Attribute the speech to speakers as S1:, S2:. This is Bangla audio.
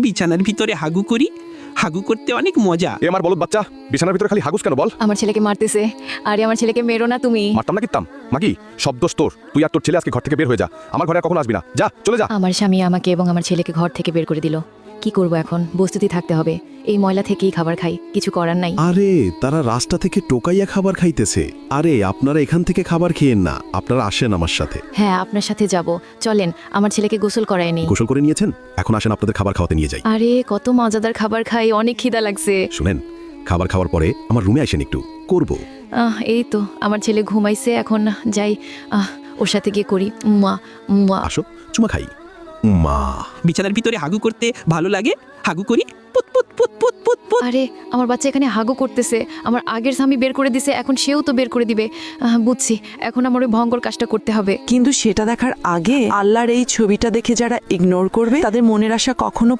S1: বিছানার ভিতরে হাগু করি। হাগু করতে অনেক মজা।
S2: এ আমার বলদ বাচ্চা, বিছানার ভিতরে খালি হাগুস কেন বল?
S3: আমার ছেলেকে মারতেছে। আরে আমার ছেলেকে মেরো না তুমি।
S2: মারতাম না কিত্তাম মাগি, সব দোষ তোর। তুই আর তোর ছেলে আজকে ঘর থেকে বের হয়ে যা। আমার ঘরে আর কখনো আসবি না, যা চলে যা।
S3: আমার স্বামী আমাকে এবং আমার ছেলেকে ঘর থেকে বের করে দিল। কি করব এখন? বস্তুতি থাকতে হবে। এই ময়লা থেকেই খাবার খাই, কিছু করার নাই।
S4: আরে তারা রাস্তা থেকে টোকাইয়া খাবার খাইতেছে। আরে আপনারা এখান থেকে খাবার খেয়েন না, আপনারা আসেন আমার সাথে।
S3: হ্যাঁ, আপনার সাথে যাব। চলেন, আমার ছেলেকে গোসল করায় নেই।
S4: গোসল করে নিয়েছেন, এখন আসেন আপনাদের খাবার খাওয়াতে নিয়ে যাই।
S3: আরে কত মজাদার খাবার খাই, অনেক খিদা লাগছে।
S4: শুনেন, খাবার খাওয়ার পরে আমার রুমে আসেন, একটু করব।
S3: এই তো আমার ছেলে ঘুমাইছে, এখন যাই ওর সাথে গিয়ে করি। মা মা।
S4: আসো চুমা খাই। মা,
S1: বিছানার ভিতরে হাগু করতে ভালো লাগে, হাগু করি। পুত পুত পুত পুত পুত পুত।
S3: আরে আমার বাচ্চা এখানে হাগু করতেছে। আমার আগের স্বামী বের করে দিছে, এখন সেও তো বের করে দিবে। বুঝছি, এখন আমার ওই ভয়ঙ্কর কাজটা করতে হবে।
S5: কিন্তু সেটা দেখার আগে আল্লাহর এই ছবিটা দেখে যারা ইগনোর করবে তাদের মনের আশা কখনো